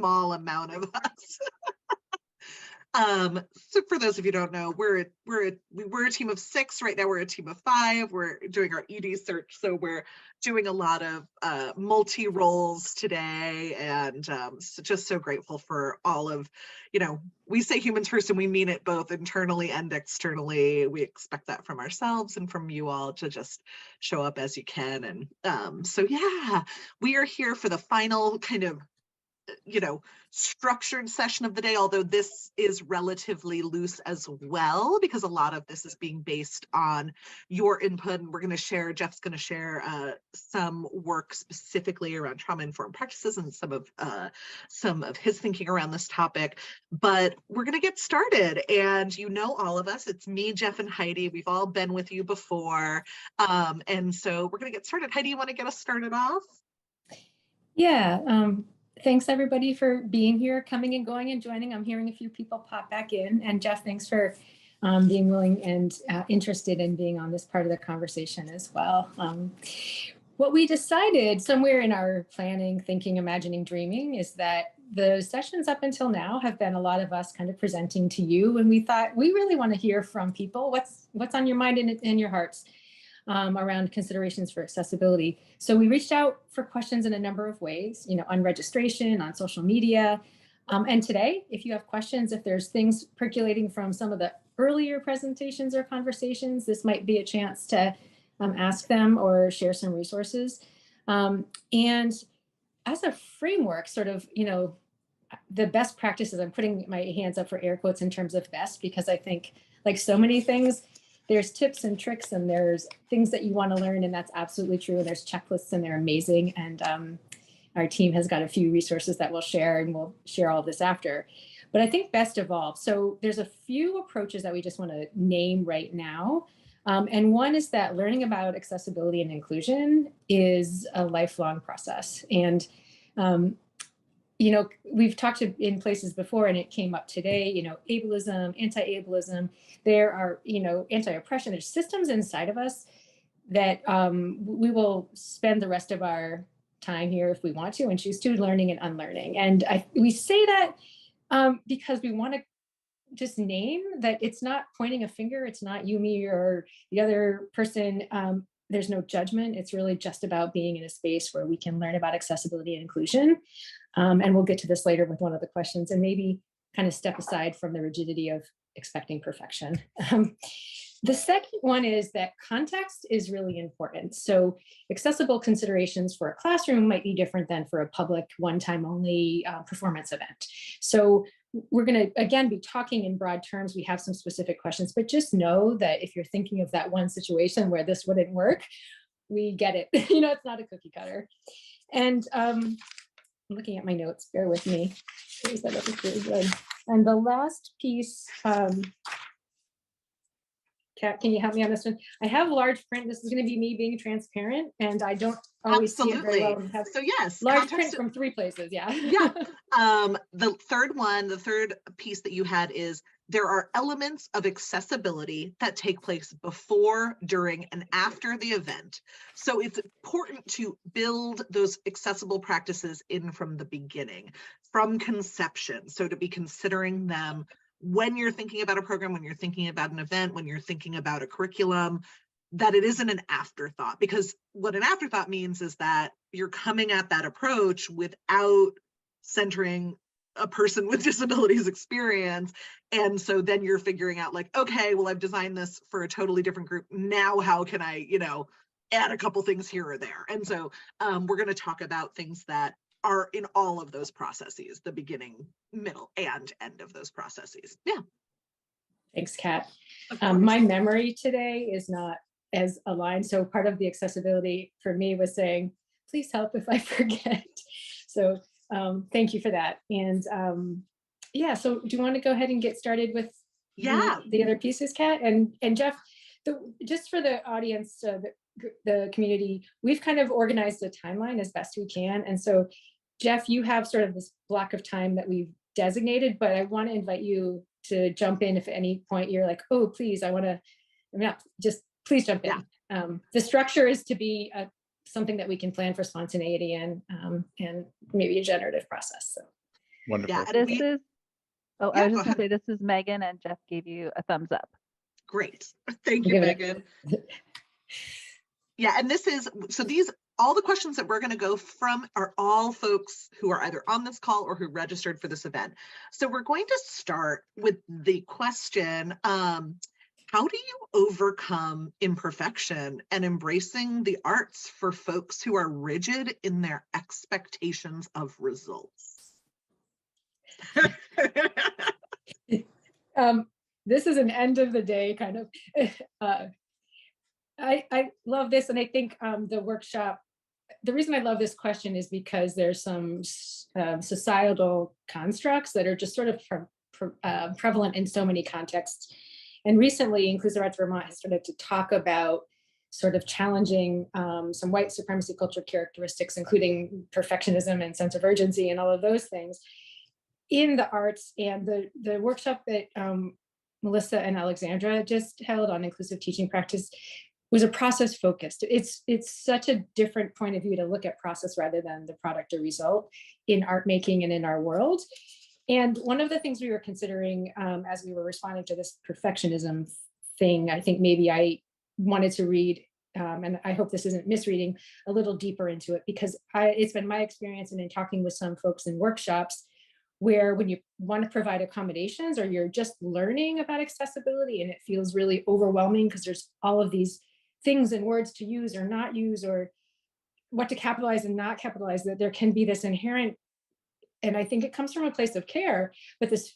small amount of us. So for those of you who don't know, we're a team of 6 right now. We're a team of 5. We're doing our ED search, so we're doing a lot of multi roles today, and so just so grateful for all of, we say humans first, and we mean it both internally and externally. We expect that from ourselves and from you all to just show up as you can, and so yeah, we are here for the final kind of structured session of the day, although this is relatively loose as well, because a lot of this is being based on your input. And we're going to share, Jeff's going to share some work specifically around trauma-informed practices and some of his thinking around this topic. But we're going to get started. And all of us, it's me, Jeff, and Heidi. We've all been with you before. And so we're going to get started. Heidi, you want to get us started off? Yeah. Thanks everybody for being here, coming and going and joining. I'm hearing a few people pop back in, and Jeff, thanks for being willing and interested in being on this part of the conversation as well. What we decided somewhere in our planning, thinking, imagining, dreaming is that the sessions up until now have been a lot of us kind of presenting to you, and we thought we really want to hear from people. What's on your mind and in your hearts around considerations for accessibility. So we reached out for questions in a number of ways, on registration, on social media. And today, if you have questions, if there's things percolating from some of the earlier presentations or conversations, this might be a chance to ask them or share some resources. And as a framework, sort of, the best practices, I'm putting my hands up for air quotes in terms of best, because I think like so many things, there's tips and tricks and there's things that you want to learn, and that's absolutely true. And there's checklists and they're amazing. And our team has got a few resources that we'll share, and we'll share all of this after. But I think best evolved. So there's a few approaches that we just want to name right now. And one is that learning about accessibility and inclusion is a lifelong process. And we've talked in places before, and it came up today, ableism, anti-ableism, there are, anti-oppression, there's systems inside of us that we will spend the rest of our time here if we want to, and choose to, learning and unlearning. And we say that because we want to just name that it's not pointing a finger, it's not you, me, or the other person. There's no judgment. It's really just about being in a space where we can learn about accessibility and inclusion. And we'll get to this later with one of the questions, and maybe kind of step aside from the rigidity of expecting perfection. The second one is that context is really important. So accessible considerations for a classroom might be different than for a public one-time only performance event. So we're going to, again, be talking in broad terms. We have some specific questions, but just know that if you're thinking of that one situation where this wouldn't work, we get it. It's not a cookie cutter. And I'm looking at my notes, bear with me. That was really good. And the last piece, Kat, can you help me on this one? I have large print. This is going to be me being transparent, and I don't always see it very well. So yes, large print from 3 places. Yeah. Yeah. The third piece that you had is there are elements of accessibility that take place before, during, and after the event. So it's important to build those accessible practices in from the beginning, from conception. So to be considering them when you're thinking about a program, when you're thinking about an event, when you're thinking about a curriculum, that it isn't an afterthought. Because what an afterthought means is that you're coming at that approach without centering a person with disabilities experience. And so then you're figuring out like, okay, well, I've designed this for a totally different group. Now, how can I, add a couple things here or there? And so we're going to talk about things that are in all of those processes, the beginning, middle, and end of those processes. Yeah. Thanks, Kat. My memory today is not as aligned. So part of the accessibility for me was saying, please help if I forget. So thank you for that. And so do you want to go ahead and get started with the other pieces, Kat? And Jeff, just for the audience, the community, we've kind of organized a timeline as best we can. And so Jeff, you have sort of this block of time that we've designated, but I want to invite you to jump in if at any point you're like, oh, please, please jump in. Yeah. The structure is to be something that we can plan for spontaneity and maybe a generative process. So Yeah, Wonderful. and This we, is, oh, I yeah, was go just gonna ahead. say, this is Megan, and Jeff gave you a thumbs up. Great. Thank you, Give it Megan. Yeah, and this is, so these, all the questions that we're going to go from are all folks who are either on this call or who registered for this event. So we're going to start with the question, how do you overcome imperfection and embracing the arts for folks who are rigid in their expectations of results? This is an end of the day kind of. I love this, and I think the workshop. The reason I love this question is because there's some societal constructs that are just sort of prevalent in so many contexts. And recently, Inclusive Arts Vermont has started to talk about sort of challenging some white supremacy culture characteristics, including perfectionism and sense of urgency and all of those things in the arts. And the workshop that Melissa and Alexandra just held on inclusive teaching practice was a process focused. It's such a different point of view to look at process rather than the product or result in art making and in our world. And one of the things we were considering as we were responding to this perfectionism thing, I think maybe I wanted to read, and I hope this isn't misreading, a little deeper into it, because it's been my experience and in talking with some folks in workshops where when you want to provide accommodations or you're just learning about accessibility and it feels really overwhelming because there's all of these things and words to use or not use or what to capitalize and not capitalize, that there can be this inherent, and I think it comes from a place of care, but this,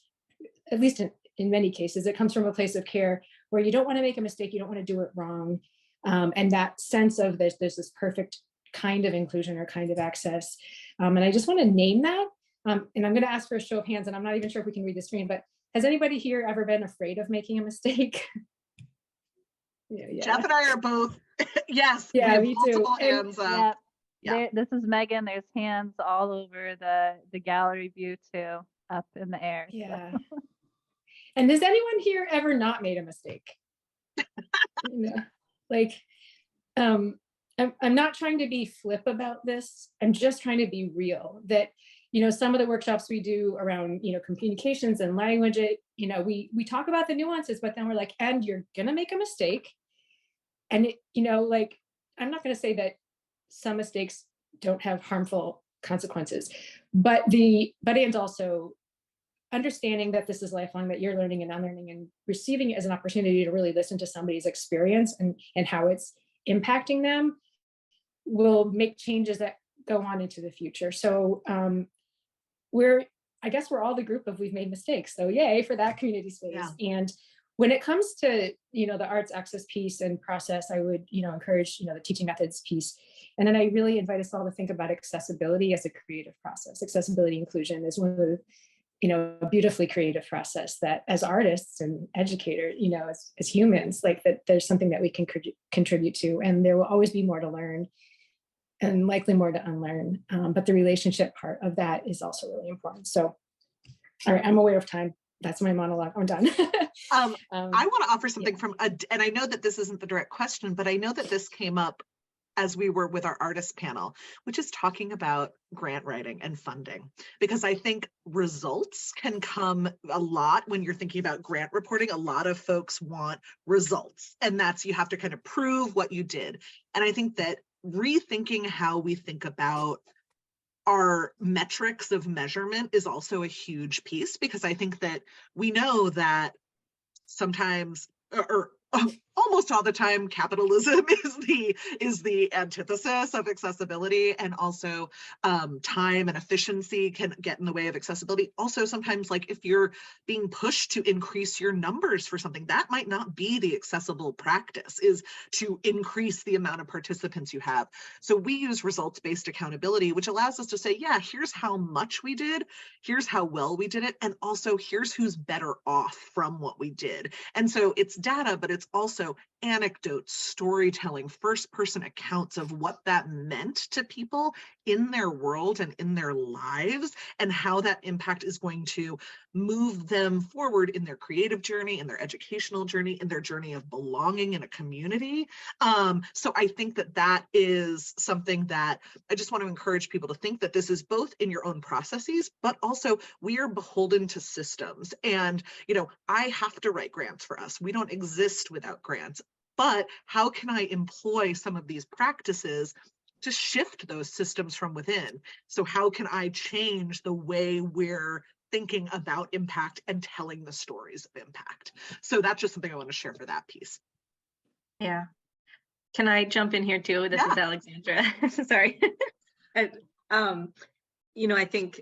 at least in many cases, it comes from a place of care where you don't want to make a mistake, you don't want to do it wrong. And that sense of there's this perfect kind of inclusion or kind of access. And I just want to name that. And I'm going to ask for a show of hands, and I'm not even sure if we can read the screen, but has anybody here ever been afraid of making a mistake? Yeah. Jeff and I are both, yes, yeah, we have multiple hands up. Yeah. This is Megan. There's hands all over the gallery view too, up in the air. Yeah. So. And has anyone here ever not made a mistake? Like, I'm not trying to be flip about this. I'm just trying to be real. That, some of the workshops we do around, communications and language, we talk about the nuances, but then we're like, and you're gonna make a mistake. And I'm not gonna say that some mistakes don't have harmful consequences, but and also understanding that this is lifelong, that you're learning and unlearning and receiving it as an opportunity to really listen to somebody's experience and how it's impacting them will make changes that go on into the future. So I guess we're all the group of we've made mistakes. So yay for that community space. Yeah. And when it comes to, the arts access piece and process, I would, encourage, the teaching methods piece. And then I really invite us all to think about accessibility as a creative process. Accessibility inclusion is one of the, beautifully creative process that as artists and educators, as humans, like that there's something that we can contribute to, and there will always be more to learn and likely more to unlearn. But the relationship part of that is also really important. So, all right, I'm aware of time. That's my monologue. I'm done. I want to offer something from, and I know that this isn't the direct question, but I know that this came up as we were with our artist panel, which is talking about grant writing and funding, because I think results can come a lot when you're thinking about grant reporting. A lot of folks want results, and that's, you have to kind of prove what you did. And I think that rethinking how we think about our metrics of measurement is also a huge piece, because I think that we know that sometimes, or almost all the time, capitalism is the antithesis of accessibility, and also time and efficiency can get in the way of accessibility. Also, sometimes, like if you're being pushed to increase your numbers for something, that might not be the accessible practice, is to increase the amount of participants you have. So we use results-based accountability, which allows us to say, yeah, here's how much we did, here's how well we did it, and also here's who's better off from what we did. And so it's data, but it's also anecdotes, storytelling, first-person accounts of what that meant to people in their world and in their lives, and how that impact is going to move them forward in their creative journey, in their educational journey, in their journey of belonging in a community. So I think that that is something that I just want to encourage people to think that this is both in your own processes, but also we are beholden to systems. And, I have to write grants for us. We don't exist without grants. But how can I employ some of these practices to shift those systems from within? So how can I change the way we're thinking about impact and telling the stories of impact? So that's just something I want to share for that piece. Yeah. Can I jump in here too? This is Alexandra. Sorry. I think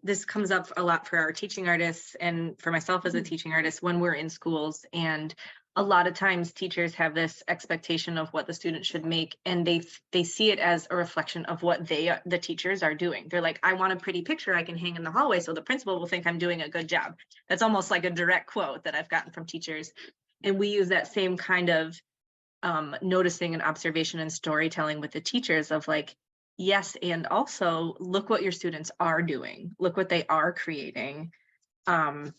this comes up a lot for our teaching artists and for myself as a teaching artist when we're in schools. And a lot of times teachers have this expectation of what the student should make, and they see it as a reflection of what the teachers are doing. They're like, I want a pretty picture I can hang in the hallway so the principal will think I'm doing a good job. That's almost like a direct quote that I've gotten from teachers. And we use that same kind of noticing and observation and storytelling with the teachers of like, yes, and also look what your students are doing, look what they are creating, and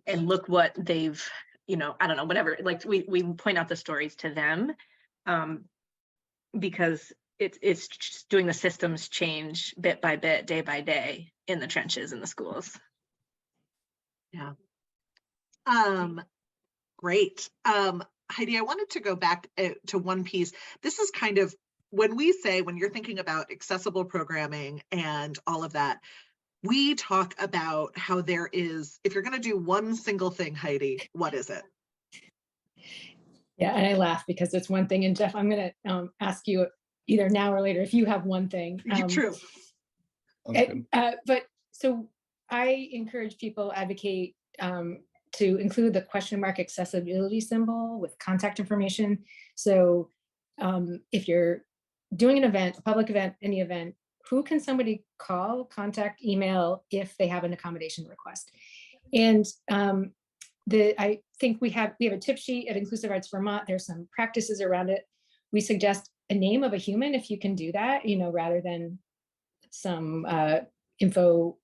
look what they've, I don't know, whatever, like we point out the stories to them, because it's just doing the systems change bit by bit, day by day in the trenches in the schools. Yeah. Great. Heidi, I wanted to go back to one piece. This is kind of when you're thinking about accessible programming and all of that, we talk about how there is, if you're going to do one single thing, Heidi, what is it? Yeah, and I laugh because it's one thing. And Jeff, I'm going to ask you either now or later if you have one thing. True. But so I encourage people, advocate to include the question mark accessibility symbol with contact information. So if you're doing an event, a public event, any event, who can somebody call, contact, email if they have an accommodation request? And I think we have a tip sheet at Inclusive Arts Vermont. There's some practices around it. We suggest a name of a human if you can do that, rather than some info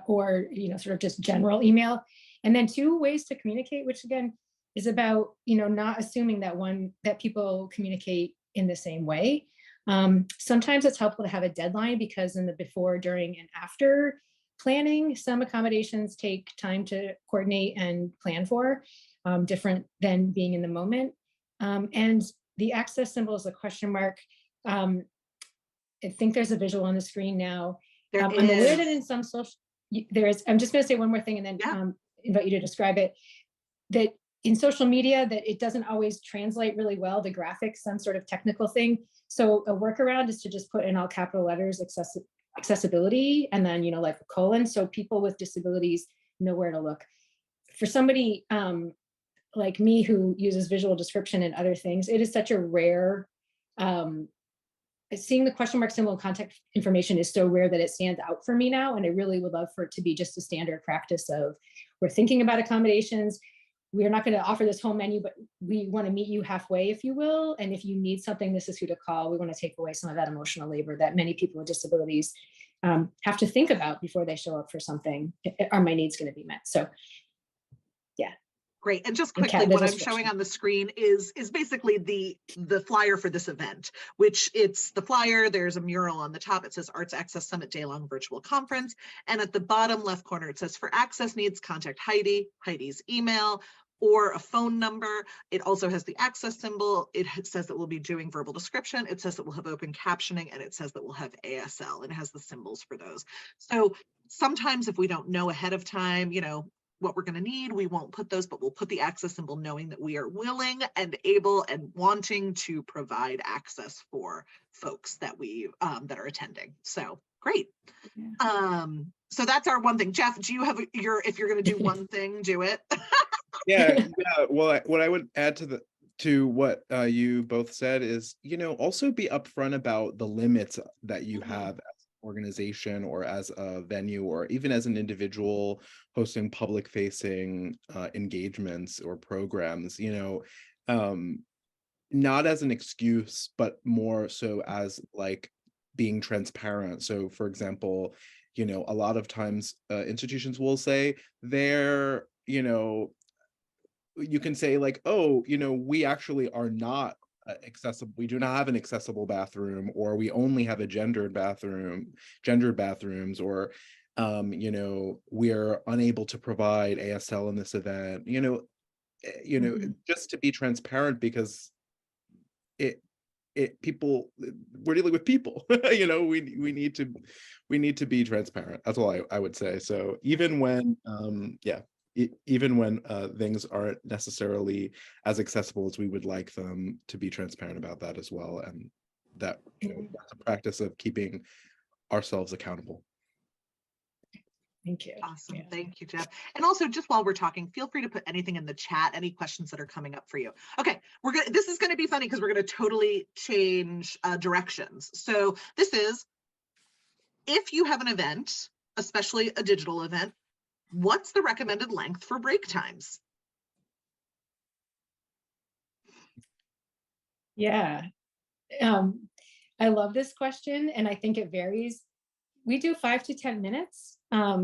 or sort of just general email. And then 2 ways to communicate, which again is about not assuming that people communicate in the same way. Sometimes it's helpful to have a deadline because in the before, during, and after planning, some accommodations take time to coordinate and plan for, different than being in the moment. And the access symbol is a question mark. I think there's a visual on the screen now. I'm aware that in some social, I'm just going to say one more thing and then invite you to describe it. That in social media, that it doesn't always translate really well, the graphics, some sort of technical thing. So a workaround is to just put in all capital letters, accessibility, and then, like a colon, so people with disabilities know where to look. For somebody like me who uses visual description and other things, it is such a rare, seeing the question mark symbol and contact information is so rare that it stands out for me now. And I really would love for it to be just a standard practice of, we're thinking about accommodations. We're not going to offer this whole menu, but we want to meet you halfway, if you will. And if you need something, this is who to call. We want to take away some of that emotional labor that many people with disabilities have to think about before they show up for something. Are my needs going to be met? So, yeah. Great. And just quickly, what I'm showing on the screen is basically the flyer for this event, which it's the flyer. There's a mural on the top. It says Arts Access Summit Day-Long Virtual Conference. And at the bottom left corner, it says for access needs, contact Heidi, Heidi's email, or a phone number. It also has the access symbol. It says that we'll be doing verbal description. It says that we'll have open captioning, and it says that we'll have ASL, and it has the symbols for those. So sometimes if we don't know ahead of time, what we're going to need, we won't put those, but we'll put the access symbol knowing that we are willing and able and wanting to provide access for folks that that are attending. So great. Yeah. So that's our one thing. Jeff, do you have if you're going to do one thing, do it. Yeah. Well, what I would add to what you both said is, also be upfront about the limits that you have as an organization or as a venue or even as an individual hosting public facing engagements or programs. not as an excuse, but more so as like being transparent. So for example, a lot of times institutions will say they're, you can say like, oh, we actually are not accessible. We do not have an accessible bathroom, or we only have a gendered bathrooms, or we're unable to provide ASL in this event, just to be transparent, because people, we're dealing with people. We need to be transparent. That's all I would say. So even when even when things aren't necessarily as accessible as we would like them, to be transparent about that as well, and that that's a practice of keeping ourselves accountable. Thank you. Awesome. Yeah. Thank you, Jeff. And also, just while we're talking, feel free to put anything in the chat, any questions that are coming up for you. Okay, this is going to be funny because we're going to totally change directions. So this is, if you have an event, especially a digital event, what's the recommended length for break times? Yeah. I love this question, and I think it varies. We do 5 to 10 minutes,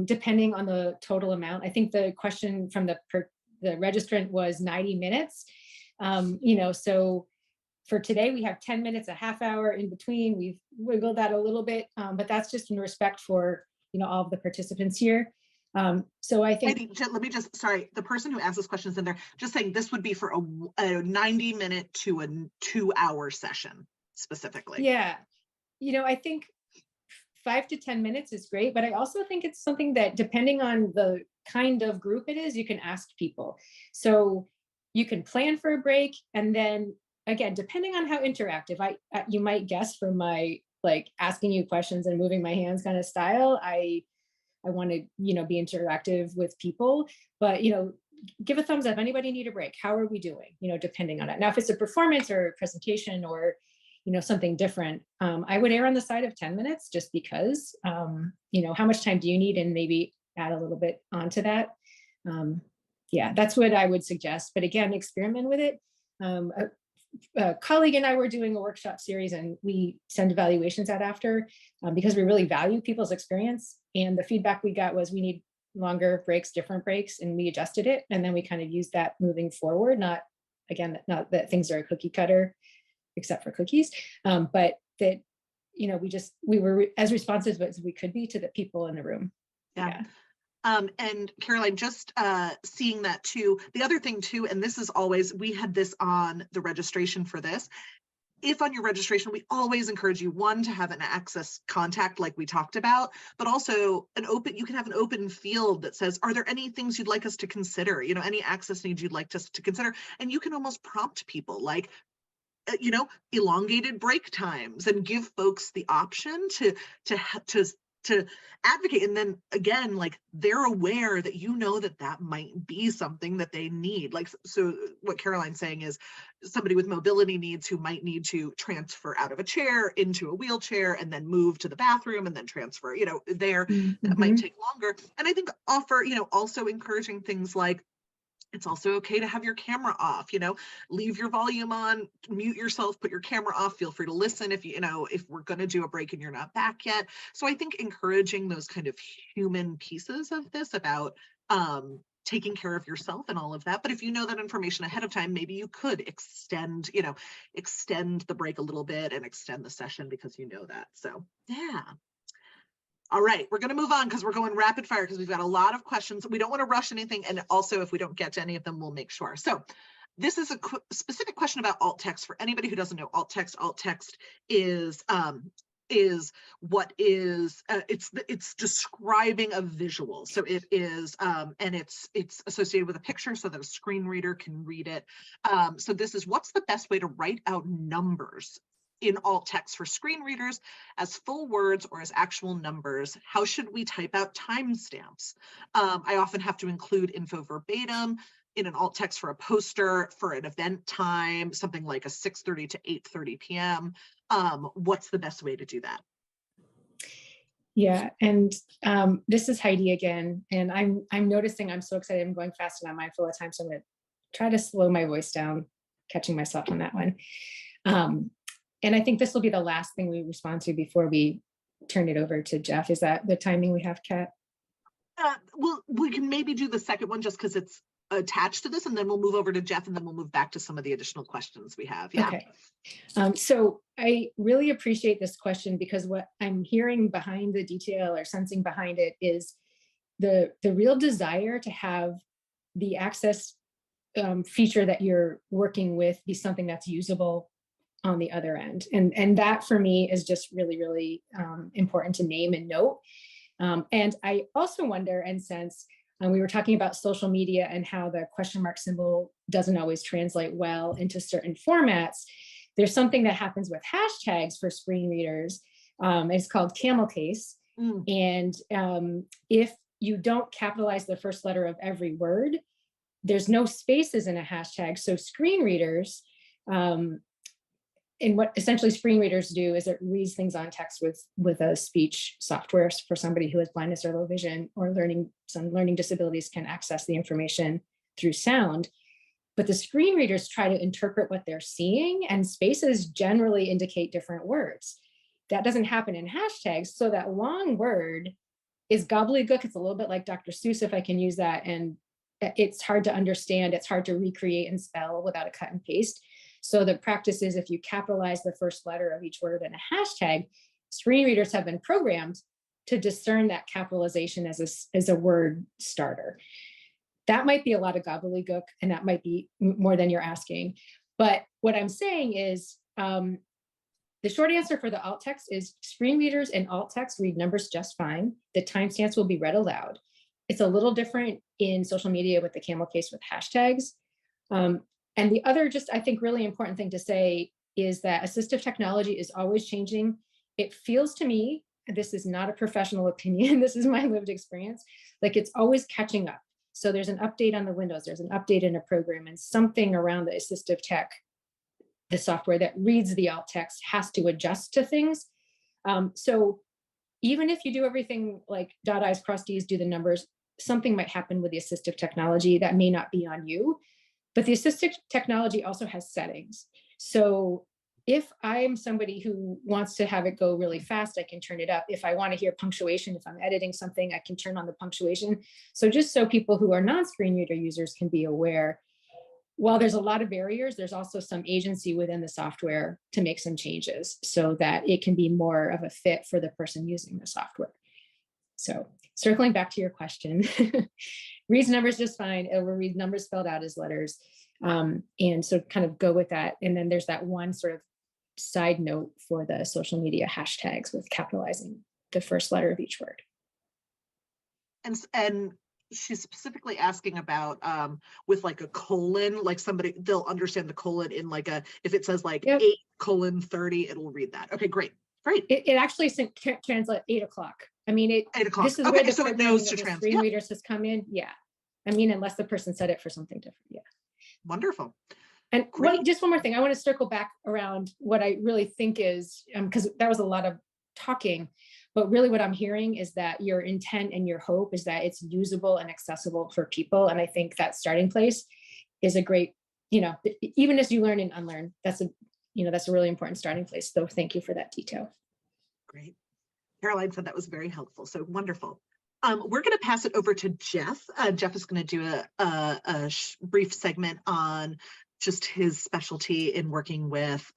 depending on the total amount. I think the question from the registrant was 90 minutes. So for today, we have 10 minutes, a half hour in between. We've wiggled that a little bit, but that's just in respect for, all of the participants here. So I think, let me just, sorry, the person who asked this question is in there, just saying this would be for a 90-minute to a 2-hour session specifically. Yeah. I think 5 to 10 minutes is great, but I also think it's something that, depending on the kind of group it is, you can ask people. So you can plan for a break, and then again, depending on how interactive, you might guess from my like asking you questions and moving my hands kind of style, I want to, be interactive with people, but, give a thumbs up. Anybody need a break? How are we doing? Depending on it. Now, if it's a performance or a presentation or, something different, I would err on the side of 10 minutes, just because, how much time do you need? And maybe add a little bit onto that. Yeah, that's what I would suggest. But again, experiment with it. A colleague and I were doing a workshop series, and we send evaluations out after, because we really value people's experience. And the feedback we got was we need longer breaks, different breaks, and we adjusted it. And then we kind of used that moving forward. Not that things are a cookie cutter, except for cookies, but that, we were as responsive as we could be to the people in the room. Yeah. And Caroline, just seeing that too, the other thing too, and this is always, we had this on the registration for this. If on your registration, we always encourage you, one, to have an access contact like we talked about, but also you can have an open field that says, are there any things you'd like us to consider? Any access needs you'd like us to consider? And you can almost prompt people like, elongated break times, and give folks the option to advocate. And then again, like, they're aware that that might be something that they need. Like, so what Caroline's saying is, somebody with mobility needs who might need to transfer out of a chair into a wheelchair and then move to the bathroom and then transfer, that might take longer. And I think also encouraging things like, it's also okay to have your camera off, leave your volume on, mute yourself, put your camera off, feel free to listen if if we're going to do a break and you're not back yet. So I think encouraging those kind of human pieces of this about taking care of yourself and all of that. But if you know that information ahead of time, maybe you could extend the break a little bit and extend the session because you know that. So yeah. All right, we're going to move on because we're going rapid fire because we've got a lot of questions. We don't want to rush anything. And also, if we don't get to any of them, we'll make sure. So this is a specific question about alt text. For anybody who doesn't know alt text is what is it's describing a visual. So it is and it's associated with a picture so that a screen reader can read it. So this is, what's the best way to write out numbers in alt text for screen readers, as full words or as actual numbers? How should we type out timestamps? I often have to include info verbatim in an alt text for a poster, for an event time, something like a 6:30 to 8:30 p.m. What's the best way to do that? Yeah, and this is Heidi again, and I'm noticing I'm so excited. I'm going fast and I'm mindful of time, so I'm going to try to slow my voice down catching myself on that one. And I think this will be the last thing we respond to before we turn it over to Jeff. Is that the timing we have, Kat? Well, we can maybe do the second one just because it's attached to this, and then we'll move over to Jeff, and then we'll move back to some of the additional questions we have. Yeah. Okay. So I really appreciate this question, because what I'm hearing behind the detail or sensing behind it is the real desire to have the access feature that you're working with be something that's usable on the other end. And that for me is just really, really important to name and note. And I also wonder and sense, we were talking about social media and how the question mark symbol doesn't always translate well into certain formats. There's something that happens with hashtags for screen readers. It's called camel case. And if you don't capitalize the first letter of every word, there's no spaces in a hashtag. So screen readers, and what essentially screen readers do is it reads things on text with a speech software for somebody who has blindness or low vision or some learning disabilities can access the information through sound. But the screen readers try to interpret what they're seeing, and spaces generally indicate different words. That doesn't happen in hashtags. So that long word is gobbledygook. It's a little bit like Dr. Seuss, if I can use that. And it's hard to understand. It's hard to recreate and spell without a cut and paste. So the practice is, if you capitalize the first letter of each word in a hashtag, screen readers have been programmed to discern that capitalization as a word starter. That might be a lot of gobbledygook, and that might be more than you're asking. But what I'm saying is, the short answer for the alt text is screen readers and alt text read numbers just fine. The timestamps will be read aloud. It's a little different in social media with the camel case with hashtags. And the other, just I think really important thing to say is that assistive technology is always changing. It feels to me, and this is not a professional opinion, this is my lived experience, like it's always catching up. So there's an update on the Windows, there's an update in a program, and something around the assistive tech, the software that reads the alt text, has to adjust to things. So even if you do everything like dot I's, cross T's, do the numbers, something might happen with the assistive technology that may not be on you. But the assistive technology also has settings. So if I'm somebody who wants to have it go really fast, I can turn it up. If I want to hear punctuation, if I'm editing something, I can turn on the punctuation. So just so people who are non-screen reader users can be aware, while there's a lot of barriers, there's also some agency within the software to make some changes so that it can be more of a fit for the person using the software. So circling back to your question, reads numbers just fine. It will read numbers spelled out as letters. And so kind of go with that. And then there's that one sort of side note for the social media hashtags with capitalizing the first letter of each word. And she's specifically asking about with like a colon, like somebody, they'll understand the colon in like if it says like 8:30, it'll read that. Okay, great. It actually translates 8 o'clock. I mean, 8 o'clock. This is okay, where the so it knows to translate. Screen readers has come in. Yeah. I mean, unless the person said it for something different. Yeah. Wonderful. And just one more thing. I want to circle back around what I really think is, because that was a lot of talking, but really what I'm hearing is that your intent and your hope is that it's usable and accessible for people. And I think that starting place is a great, even as you learn and unlearn, that's a really important starting place. So thank you for that detail. Great. Caroline said that was very helpful. So wonderful. We're going to pass it over to Jeff. Jeff is going to do a brief segment on just his specialty in working with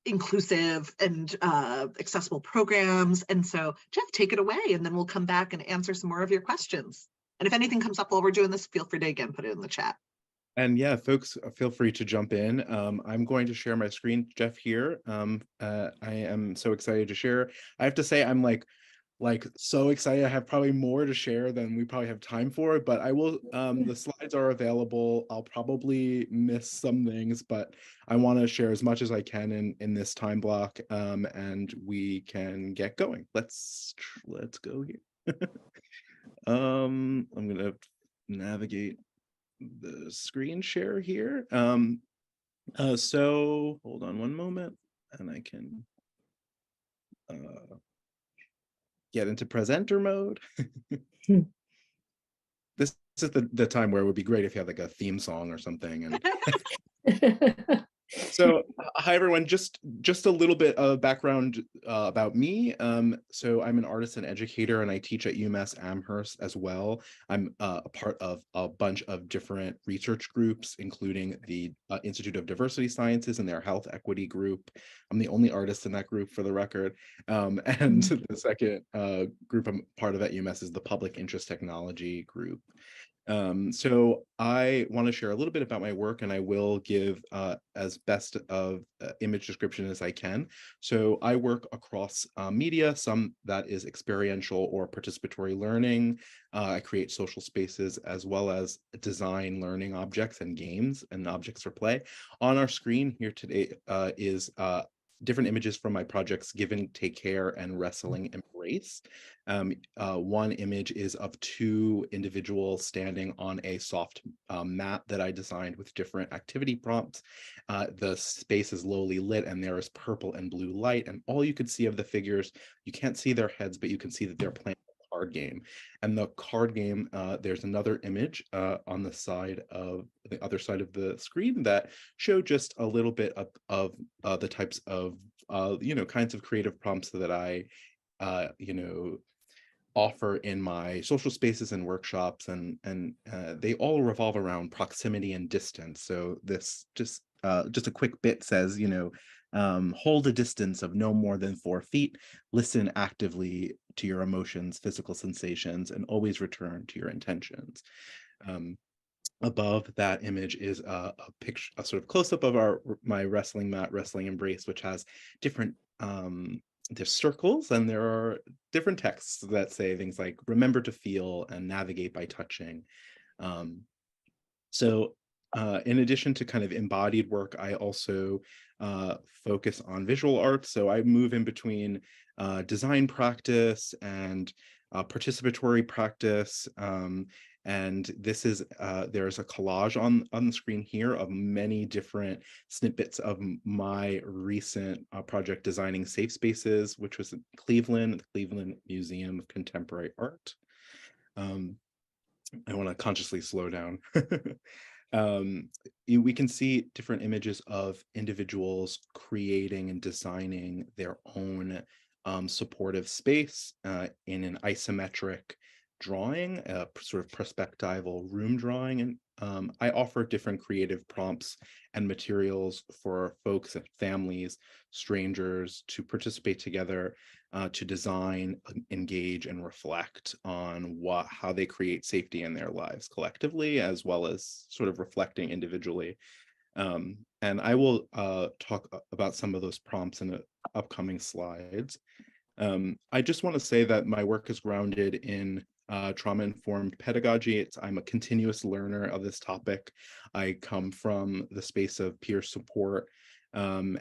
inclusive and accessible programs. And so Jeff, take it away, and then we'll come back and answer some more of your questions. And if anything comes up while we're doing this, feel free to again put it in the chat. And yeah, folks, feel free to jump in. I'm going to share my screen, Jeff, here. I am so excited to share. I have to say, I'm like so excited. I have probably more to share than we probably have time for, but I will, the slides are available. I'll probably miss some things, but I want to share as much as I can in this time block, and we can get going. Let's go here. I'm gonna navigate the screen share here. So hold on one moment, and I can get into presenter mode. This is the time where it would be great if you had like a theme song or something. And so, hi everyone. Just a little bit of background about me. So I'm an artist and educator, and I teach at UMass Amherst as well. I'm a part of a bunch of different research groups, including the Institute of Diversity Sciences and their Health Equity Group. I'm the only artist in that group, for the record. And the second group I'm part of at UMass is the Public Interest Technology Group. So I want to share a little bit about my work, and I will give as best of image description as I can. So I work across media, some that is experiential or participatory learning. I create social spaces as well as design learning objects and games and objects for play. On our screen here today is different images from my projects Given, Take Care, and Wrestling Embrace. One image is of two individuals standing on a soft mat that I designed with different activity prompts. The space is lowly lit, and there is purple and blue light, and all you could see of the figures, you can't see their heads, but you can see that they're playing a card game. And the card game, there's another image on the side of the other side of the screen that show just a little bit of the types of kinds of creative prompts that I offer in my social spaces and workshops, and they all revolve around proximity and distance. So this just a quick bit says, hold a distance of no more than 4 feet, listen actively to your emotions, physical sensations, and always return to your intentions. Above that image is a picture, a sort of close-up of my wrestling mat, Wrestling Embrace, which has different there's circles, and there are different texts that say things like remember to feel and navigate by touching. So in addition to kind of embodied work, I also focus on visual arts. So I move in between design practice and participatory practice. And this is, there's a collage on the screen here of many different snippets of my recent project Designing Safe Spaces, which was in Cleveland, the Cleveland Museum of Contemporary Art. I want to consciously slow down. We can see different images of individuals creating and designing their own supportive space in an isometric drawing, a sort of perspectival room drawing. And I offer different creative prompts and materials for folks and families, strangers, to participate together, to design, engage, and reflect on how they create safety in their lives collectively, as well as sort of reflecting individually. And I will talk about some of those prompts in the upcoming slides. I just want to say that my work is grounded in trauma-informed pedagogy. I'm a continuous learner of this topic. I come from the space of peer support, and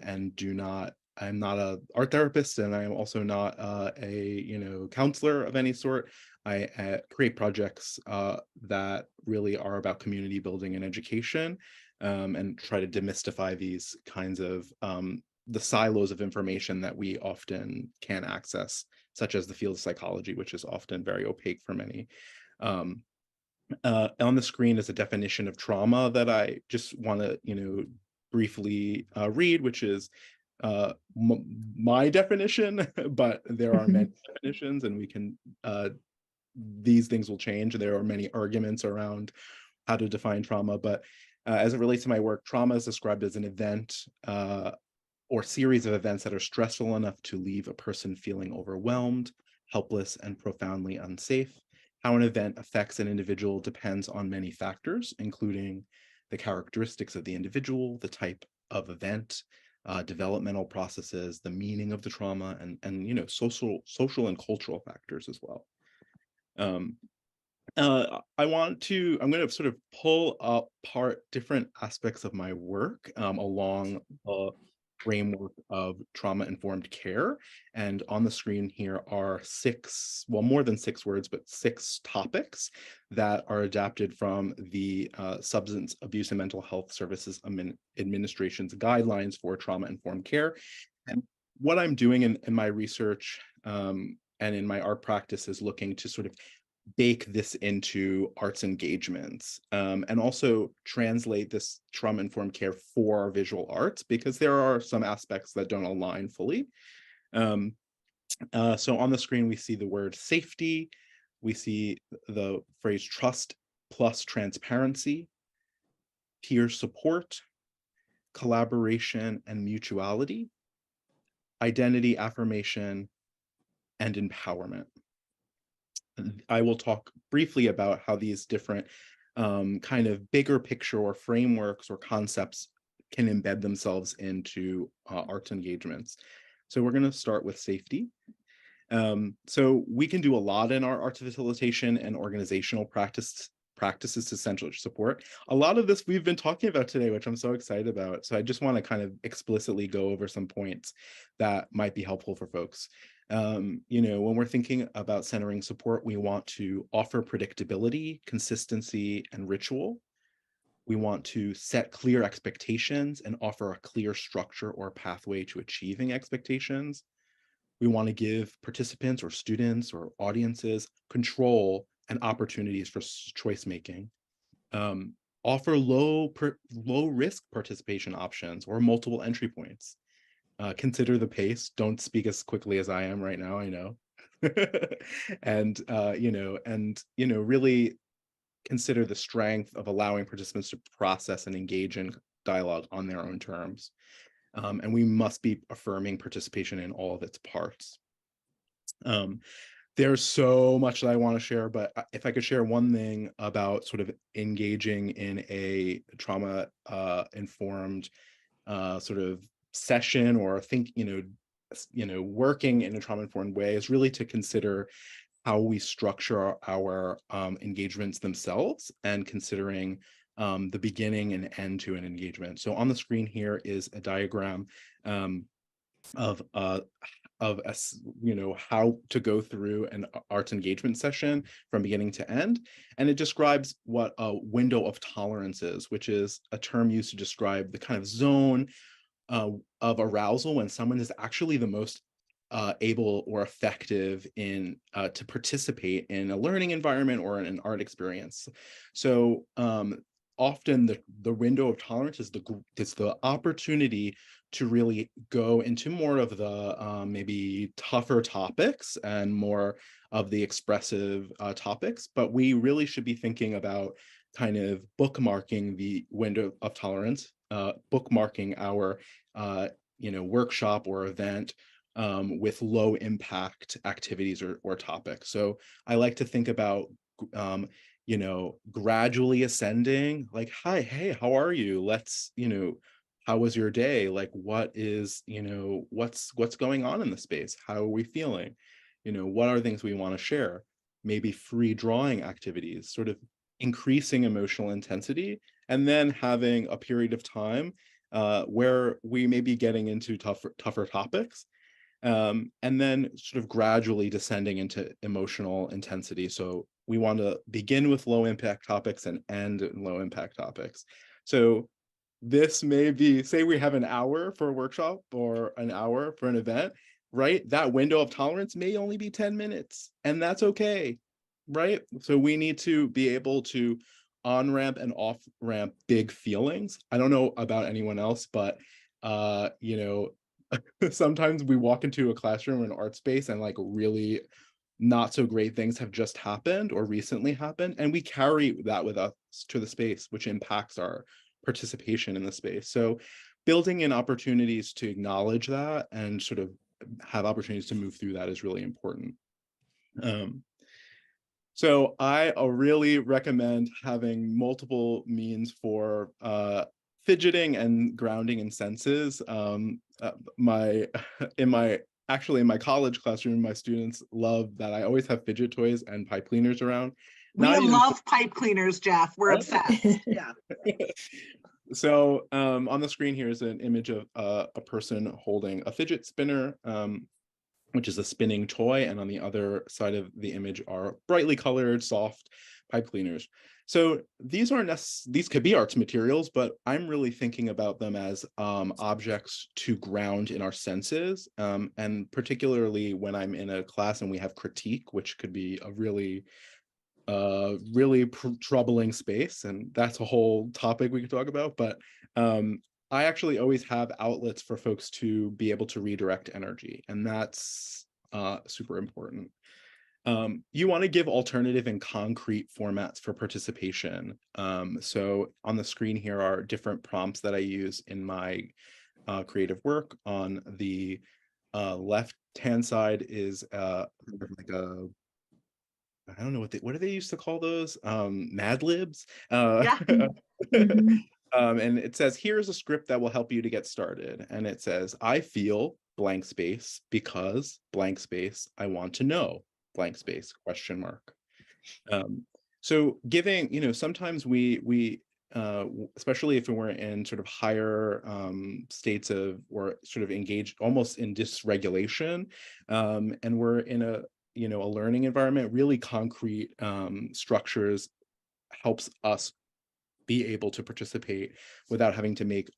I'm not an art therapist, and I'm also not a counselor of any sort. I create projects that really are about community building and education, and try to demystify these kinds of the silos of information that we often can't access, such as the field of psychology, which is often very opaque for many. On the screen is a definition of trauma that I just want to, briefly read, which is my definition, but there are many definitions, and we can, these things will change. There are many arguments around how to define trauma, but as it relates to my work, trauma is described as an event or series of events that are stressful enough to leave a person feeling overwhelmed, helpless, and profoundly unsafe. How an event affects an individual depends on many factors, including the characteristics of the individual, the type of event, developmental processes, the meaning of the trauma, and social and cultural factors as well. I'm going to sort of pull apart different aspects of my work along the framework of trauma-informed care. And on the screen here are more than 6 words, but 6 topics that are adapted from the Substance Abuse and Mental Health Services Administration's guidelines for trauma-informed care. And what I'm doing in my research and in my art practice is looking to sort of bake this into arts engagements, and also translate this trauma-informed care for visual arts, because there are some aspects that don't align fully. So on the screen, we see the word safety, we see the phrase trust plus transparency, peer support, collaboration and mutuality, identity affirmation, and empowerment. I will talk briefly about how these different kind of bigger picture or frameworks or concepts can embed themselves into arts engagements. So we're going to start with safety. So we can do a lot in our arts facilitation and organizational practices to central support. A lot of this we've been talking about today, which I'm so excited about. So I just want to kind of explicitly go over some points that might be helpful for folks. You know, when we're thinking about centering support, we want to offer predictability, consistency, and ritual. We want to set clear expectations and offer a clear structure or pathway to achieving expectations. We want to give participants or students or audiences control and opportunities for choice making. Offer low risk participation options or multiple entry points. Consider the pace. Don't speak as quickly as I am right now, I know. And really consider the strength of allowing participants to process and engage in dialogue on their own terms. And we must be affirming participation in all of its parts. There's so much that I want to share, but if I could share one thing about sort of engaging in a trauma informed sort of session, or working in a trauma informed way, is really to consider how we structure our engagements themselves, and considering the beginning and end to an engagement. So on the screen here is a diagram of how to go through an arts engagement session from beginning to end. And it describes what a window of tolerance is, which is a term used to describe the kind of zone of arousal when someone is actually the most able or effective in to participate in a learning environment or in an art experience. So often the window of tolerance is the opportunity to really go into more of the maybe tougher topics and more of the expressive topics, but we really should be thinking about kind of bookmarking the window of tolerance, bookmarking our workshop or event with low impact activities or topics. So I like to think about gradually ascending, like, hi, hey, how are you? Let's, how was your day? Like, what is, what's going on in the space? How are we feeling? What are things we want to share? Maybe free drawing activities, sort of increasing emotional intensity, and then having a period of time where we may be getting into tougher topics, and then sort of gradually descending into emotional intensity. So we want to begin with low impact topics and end in low impact topics. So this may be, say we have an hour for a workshop or an hour for an event, right? That window of tolerance may only be 10 minutes, and that's okay, right? So we need to be able to on-ramp and off-ramp big feelings. I don't know about anyone else, but sometimes we walk into a classroom or an art space and like really not so great things have just happened or recently happened, and we carry that with us to the space, which impacts our participation in the space. So building in opportunities to acknowledge that and sort of have opportunities to move through that is really important. So I really recommend having multiple means for fidgeting and grounding in senses. In my college classroom, my students love that I always have fidget toys and pipe cleaners around. We love pipe cleaners, Jeff. We're obsessed. Yeah. So on the screen here is an image of a person holding a fidget spinner, which is a spinning toy, and on the other side of the image are brightly colored, soft pipe cleaners. So these could be arts materials, but I'm really thinking about them as objects to ground in our senses, and particularly when I'm in a class and we have critique, which could be a really really troubling space, and that's a whole topic we could talk about. But I actually always have outlets for folks to be able to redirect energy, and that's super important. You want to give alternative and concrete formats for participation. So on the screen here are different prompts that I use in my creative work. On the left-hand side is like a, I don't know what do they used to call those? Mad Libs. Yeah. Mhm. And it says, here's a script that will help you to get started. And it says, I feel blank space because blank space, I want to know blank space, question mark. So giving, sometimes we especially if we're in sort of higher states of, or sort of engaged almost in dysregulation, and we're in a learning environment, really concrete structures helps us be able to participate without having to make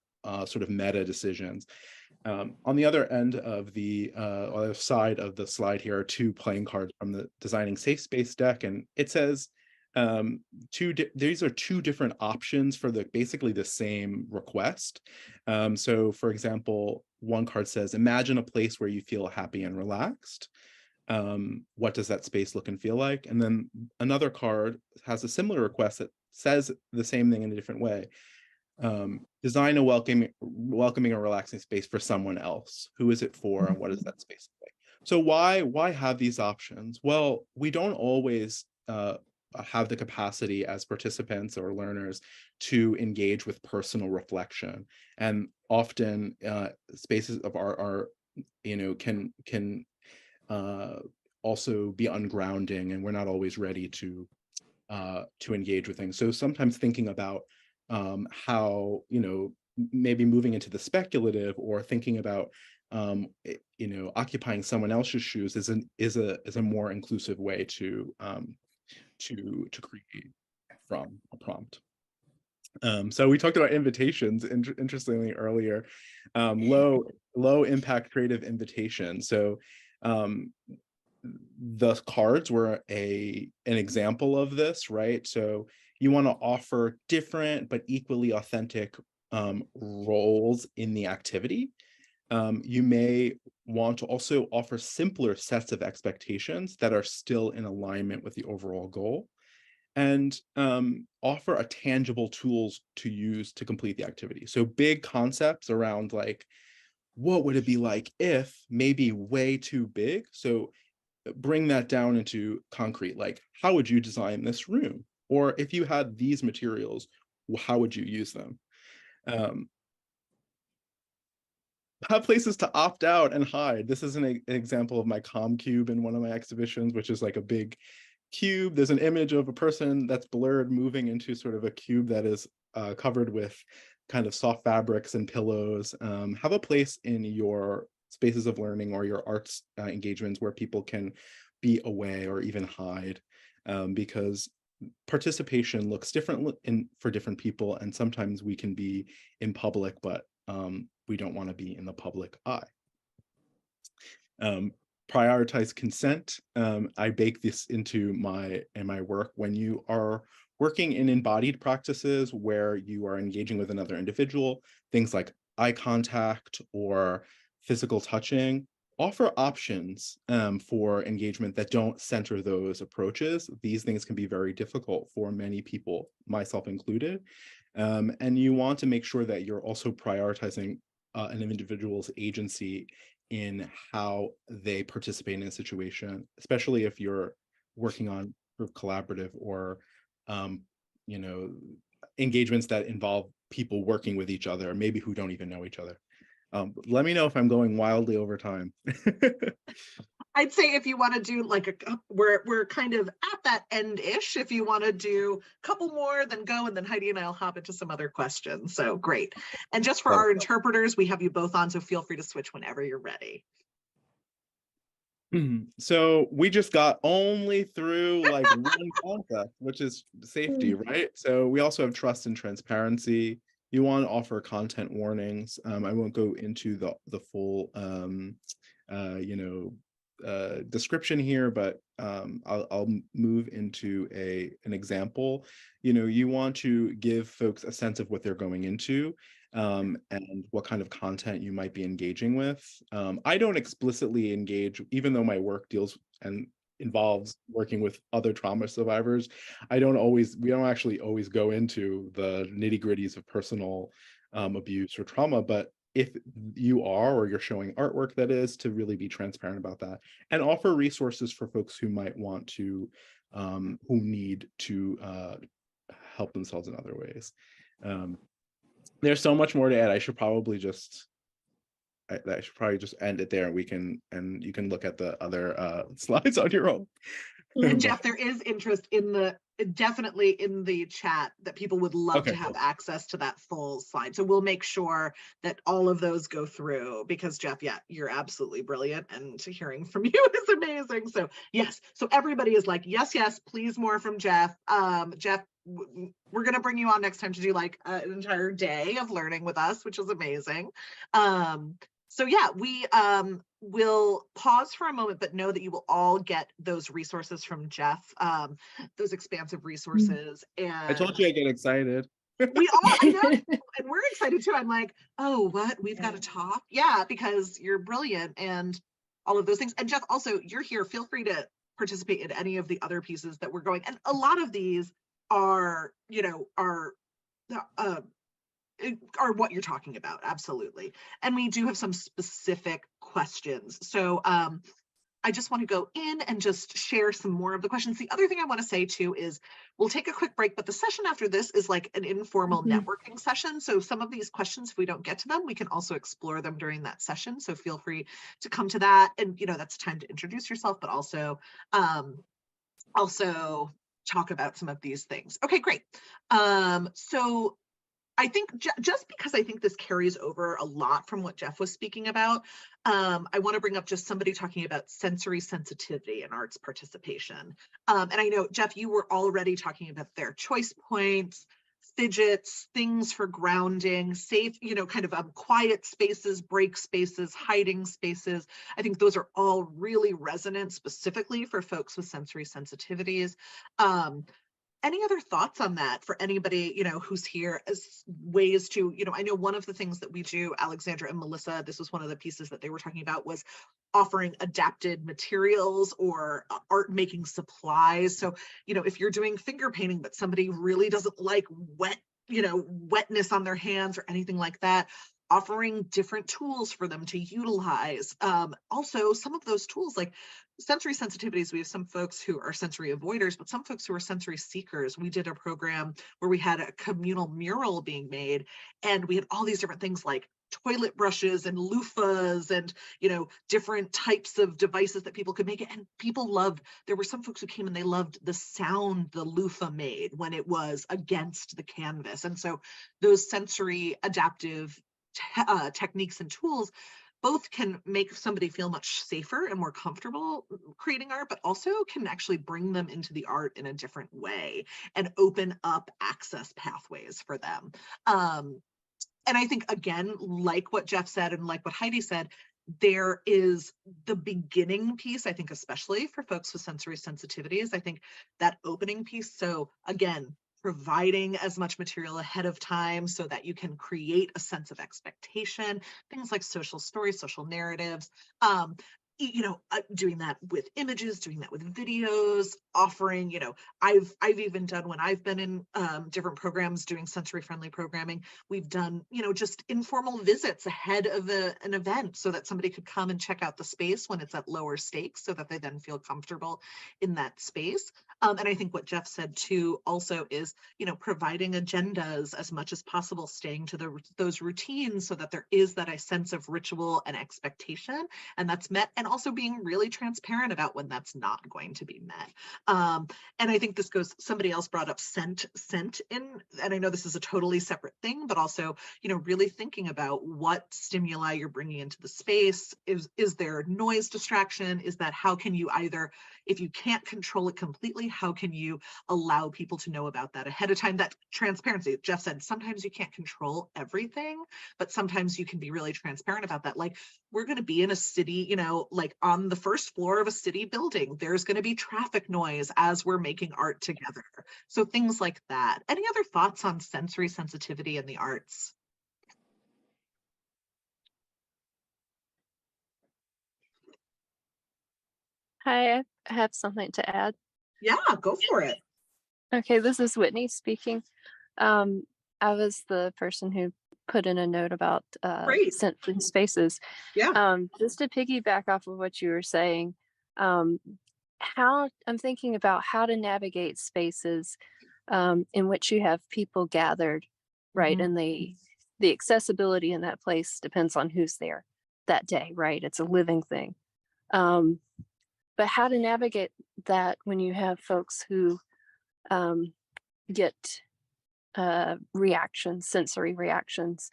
sort of meta decisions. On the other end of the other side of the slide here are two playing cards from the Designing Safe Space deck, and it says these are two different options for basically the same request. So for example, one card says, imagine a place where you feel happy and relaxed. What does that space look and feel like? And then another card has a similar request that says the same thing in a different way. Design a welcoming or relaxing space for someone else. Who is it for, and what is that space like? So why have these options? Well, we don't always have the capacity as participants or learners to engage with personal reflection, and often spaces of art are can also be ungrounding, and we're not always ready to engage with things. So sometimes thinking about how maybe moving into the speculative, or thinking about occupying someone else's shoes is a more inclusive way to create from a prompt. So we talked about invitations interestingly earlier. Low impact creative invitation. So the cards were an example of this, right? So you want to offer different but equally authentic roles in the activity. You may want to also offer simpler sets of expectations that are still in alignment with the overall goal, and offer a tangible tools to use to complete the activity. So big concepts around like, what would it be like if, maybe way too big. So bring that down into concrete, like how would you design this room? Or if you had these materials, how would you use them? Have places to opt out and hide. This is an example of my comm cube in one of my exhibitions, which is like a big cube. There's an image of a person that's blurred moving into sort of a cube that is covered with kind of soft fabrics and pillows. Have a place in your spaces of learning or your arts engagements where people can be away or even hide, because participation looks different for different people, and sometimes we can be in public, but we don't want to be in the public eye. Prioritize consent. I bake this into my work. When you are working in embodied practices where you are engaging with another individual, things like eye contact or physical touching, offer options for engagement that don't center those approaches. These things can be very difficult for many people, myself included. And you want to make sure that you're also prioritizing an individual's agency in how they participate in a situation, especially if you're working on group collaborative or engagements that involve people working with each other, maybe who don't even know each other. Let me know if I'm going wildly over time. I'd say if you want to do like we're kind of at that end-ish. If you want to do a couple more, then go, and then Heidi and I'll hop into some other questions. So great. And just for our interpreters, we have you both on, so feel free to switch whenever you're ready. So we just got only through like one concept, which is safety, right? So we also have trust and transparency. You want to offer content warnings. I won't go into the full description here, but I'll move into an example. You know, you want to give folks a sense of what they're going into, and what kind of content you might be engaging with. I don't explicitly engage, even though my work deals and involves working with other trauma survivors. We don't actually always go into the nitty-gritties of personal abuse or trauma, but if you are, or you're showing artwork, that is, to really be transparent about that and offer resources for folks who might want to, who need to help themselves in other ways. There's so much more to add. I should probably just end it there, and you can look at the other slides on your own. And Jeff, there is interest definitely in the chat that people would love to have access to that full slide. So we'll make sure that all of those go through, because Jeff, yeah, you're absolutely brilliant, and hearing from you is amazing. So yes, so everybody is like, yes, please, more from Jeff. Jeff, we're going to bring you on next time to do like an entire day of learning with us, which is amazing. So yeah, we will pause for a moment, but know that you will all get those resources from Jeff, those expansive resources. And I told you I get excited. We all, I know, and we're excited too. I'm like, oh, what? We've got to talk? Yeah, because you're brilliant and all of those things. And Jeff, also, you're here. Feel free to participate in any of the other pieces that we're going. And a lot of these are, you know, are what you're talking about. Absolutely. And we do have some specific questions. So I just want to go in and just share some more of the questions. The other thing I want to say too is we'll take a quick break, but the session after this is like an informal networking session. So some of these questions, if we don't get to them, we can also explore them during that session. So feel free to come to that. And, you know, that's time to introduce yourself, but also talk about some of these things. Okay, great. So I think just because I think this carries over a lot from what Jeff was speaking about, I want to bring up just somebody talking about sensory sensitivity in arts participation. And I know, Jeff, you were already talking about their choice points, fidgets, things for grounding, safe, you know, kind of quiet spaces, break spaces, hiding spaces. I think those are all really resonant specifically for folks with sensory sensitivities. Any other thoughts on that for anybody, you know, who's here, as ways to, you know, I know one of the things that we do, Alexandra and Melissa, this was one of the pieces that they were talking about, was offering adapted materials or art making supplies. So, you know, if you're doing finger painting, but somebody really doesn't like wetness on their hands or anything like that, offering different tools for them to utilize. Also, some of those tools, like sensory sensitivities, we have some folks who are sensory avoiders, but some folks who are sensory seekers. We did a program where we had a communal mural being made, and we had all these different things like toilet brushes and loofahs and, you know, different types of devices that people could make it. And people loved, there were some folks who came and they loved the sound the loofah made when it was against the canvas. And so those sensory adaptive techniques and tools both can make somebody feel much safer and more comfortable creating art, but also can actually bring them into the art in a different way and open up access pathways for them. And I think, again, like what Jeff said and like what Heidi said, there is the beginning piece, I think, especially for folks with sensory sensitivities, I think that opening piece. So again, providing as much material ahead of time so that you can create a sense of expectation, things like social stories, social narratives, you know, doing that with images, doing that with videos, offering, you know, I've even done, when I've been in different programs doing sensory friendly programming, we've done, you know, just informal visits ahead of an event so that somebody could come and check out the space when it's at lower stakes, so that they then feel comfortable in that space. And I think what Jeff said too also is, you know, providing agendas as much as possible, staying to those routines so that there is that a sense of ritual and expectation, and that's met, and also being really transparent about when that's not going to be met. And I think this goes, somebody else brought up scent in, and I know this is a totally separate thing, but also, you know, really thinking about what stimuli you're bringing into the space. Is there noise distraction? Is that, how can you either, if you can't control it completely, how can you allow people to know about that ahead of time? That transparency, Jeff said, sometimes you can't control everything, but sometimes you can be really transparent about that. Like, we're going to be in a city, you know, like on the first floor of a city building, there's going to be traffic noise as we're making art together. So things like that. Any other thoughts on sensory sensitivity in the arts? Hi, I have something to add. Yeah, go for it. Okay, this is Whitney speaking. I was the person who put in a note about Great. sensory spaces. Yeah. Just to piggyback off of what you were saying, how I'm thinking about how to navigate spaces in which you have people gathered, right? Mhm. And the accessibility in that place depends on who's there that day, right? It's a living thing. But how to navigate that when you have folks who get reactions, sensory reactions,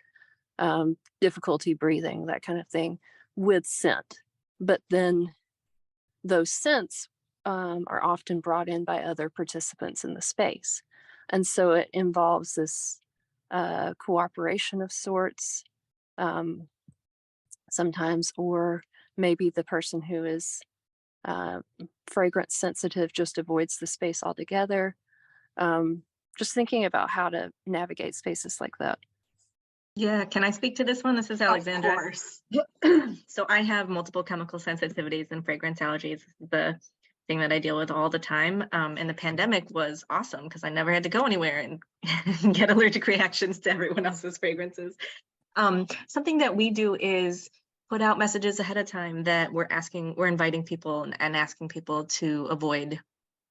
difficulty breathing, that kind of thing, with scent. But then those scents are often brought in by other participants in the space. And so it involves this cooperation of sorts sometimes, or maybe the person who is fragrance sensitive just avoids the space altogether. Just thinking about how to navigate spaces like that. Yeah, can I speak to this one? This is Of Alexandra. course. So I have multiple chemical sensitivities and fragrance allergies. The thing that I deal with all the time. And the pandemic was awesome because I never had to go anywhere and get allergic reactions to everyone else's fragrances. Something that we do is put out messages ahead of time that we're inviting people and asking people to avoid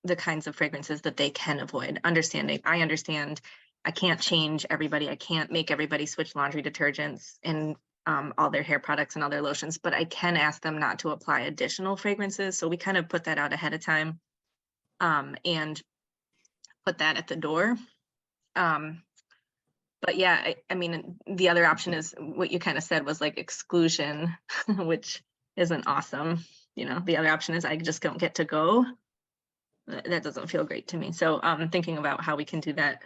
the kinds of fragrances that they can avoid. I understand I can't change everybody. I can't make everybody switch laundry detergents and all their hair products and all their lotions, but I can ask them not to apply additional fragrances. So we kind of put that out ahead of time and put that at the door. But yeah, I mean, the other option is what you kind of said was like exclusion, which isn't awesome. You know, the other option is I just don't get to go. That doesn't feel great to me. So I'm thinking about how we can do that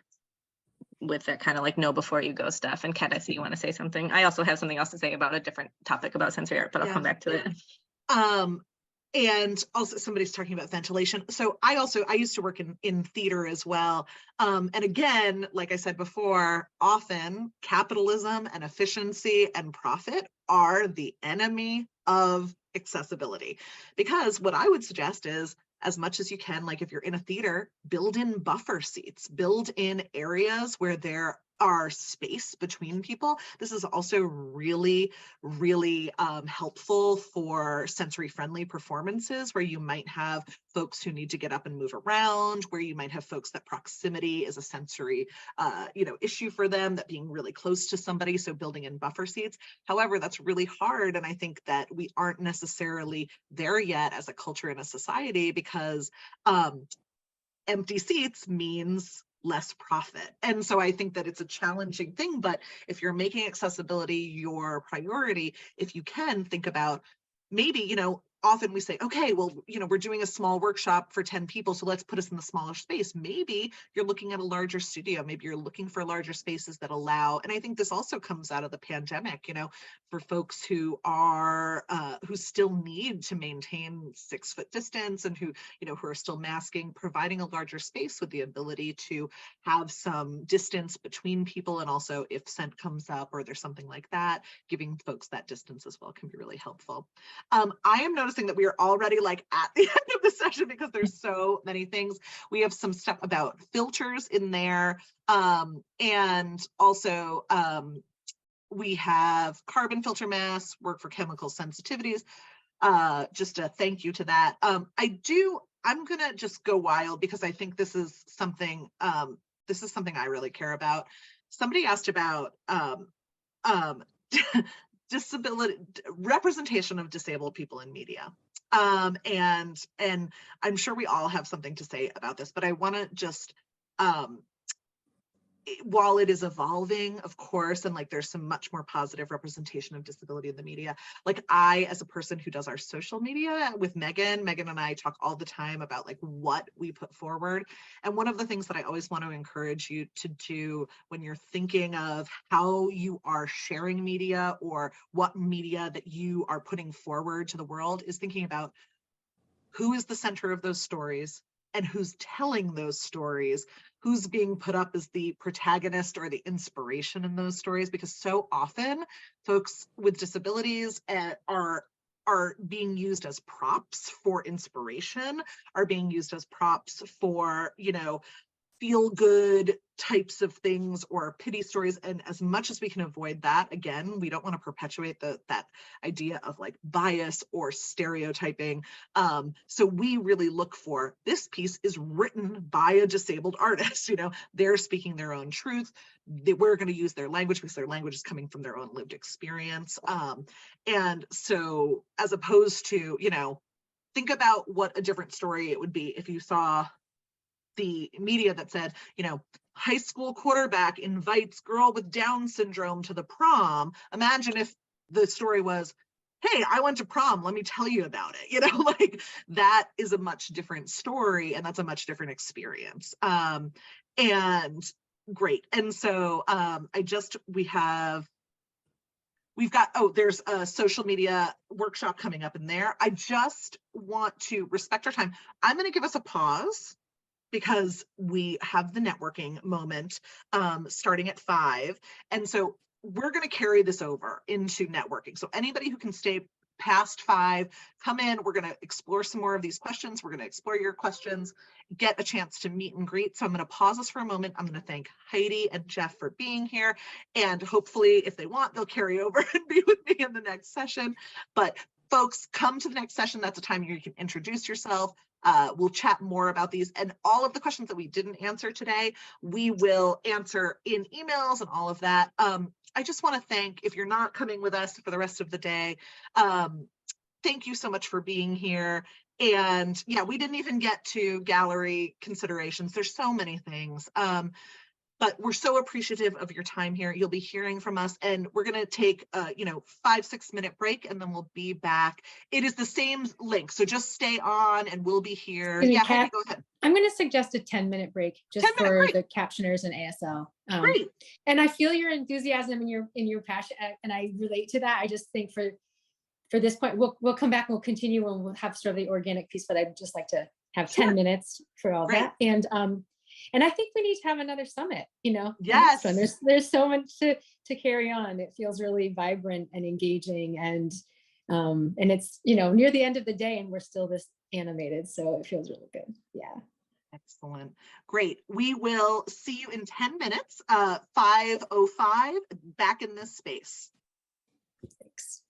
with that kind of like know before you go stuff. And Kat, I see you want to say something. I also have something else to say about a different topic about sensory art, but I'll come back to it. And also somebody's talking about ventilation. So I used to work in theater as well. And again, like I said before, often capitalism and efficiency and profit are the enemy of accessibility. Because what I would suggest is, as much as you can, like if you're in a theater, build in buffer seats, build in areas where there are space between people. This is also really, really helpful for sensory friendly performances where you might have folks who need to get up and move around, where you might have folks that proximity is a sensory issue for them, that being really close to somebody, so building in buffer seats. However, that's really hard, and I think that we aren't necessarily there yet as a culture and a society, because empty seats means less profit. And so I think that it's a challenging thing, but if you're making accessibility your priority, if you can think about maybe, often we say, okay, well, we're doing a small workshop for 10 people, so let's put us in the smaller space. Maybe you're looking at a larger studio. Maybe you're looking for larger spaces that allow, and I think this also comes out of the pandemic, for folks who are, who still need to maintain 6-foot distance and who are still masking, providing a larger space with the ability to have some distance between people. And also if scent comes up or there's something like that, giving folks that distance as well can be really helpful. I am noticing that we are already like at the end of the session because there's so many things. We have some stuff about filters in there. And also we have carbon filter masks, work for chemical sensitivities. Just a thank you to that. I'm gonna just go wild because I think this is something I really care about. Somebody asked about disability representation of disabled people in media. And I'm sure we all have something to say about this, but I want to just while it is evolving, of course, and like there's some much more positive representation of disability in the media, like I, as a person who does our social media with Megan and I talk all the time about like what we put forward. And one of the things that I always want to encourage you to do when you're thinking of how you are sharing media or what media that you are putting forward to the world is thinking about who is the center of those stories and who's telling those stories, who's being put up as the protagonist or the inspiration in those stories, because so often folks with disabilities are being used as props for inspiration, are being used as props for, you know, feel good types of things or pity stories. And as much as we can avoid that, again, we don't want to perpetuate that idea of like bias or stereotyping. So we really look for, this piece is written by a disabled artist, you know, they're speaking their own truth. We're going to use their language because their language is coming from their own lived experience. And so as opposed to, you know, think about what a different story it would be if you saw the media that said, you know, high school quarterback invites girl with Down syndrome to the prom. Imagine if the story was, hey, I went to prom, let me tell you about it. You know, like that is a much different story and that's a much different experience. And great. And so we've got, oh, there's a social media workshop coming up in there. I just want to respect our time. I'm going to give us a pause because we have the networking moment starting at 5. And so we're going to carry this over into networking. So anybody who can stay past 5, come in, we're going to explore some more of these questions. We're going to explore your questions, get a chance to meet and greet. So I'm going to pause us for a moment. I'm going to thank Heidi and Jeff for being here. And hopefully if they want, they'll carry over and be with me in the next session. But folks, come to the next session. That's a time you can introduce yourself. We'll chat more about these, and all of the questions that we didn't answer today, we will answer in emails and all of that. I just want to thank, if you're not coming with us for the rest of the day, thank you so much for being here. And yeah, we didn't even get to gallery considerations. There's so many things. But we're so appreciative of your time here. You'll be hearing from us, and we're going to take a 5-6 minute break, and then we'll be back. It is the same link, so just stay on, and we'll be here. Yeah, Heidi, go ahead. I'm going to suggest a 10-minute break just for the captioners and ASL. Great. And I feel your enthusiasm and your passion, and I relate to that. I just think for this point, we'll come back and we'll continue, and we'll have sort of the organic piece. But I'd just like to have 10 minutes for all that. And I think we need to have another summit, Yes. There's so much to carry on. It feels really vibrant and engaging, and it's, near the end of the day and we're still this animated. So it feels really good. Yeah. Excellent. Great. We will see you in 10 minutes, 5:05, back in this space. Thanks.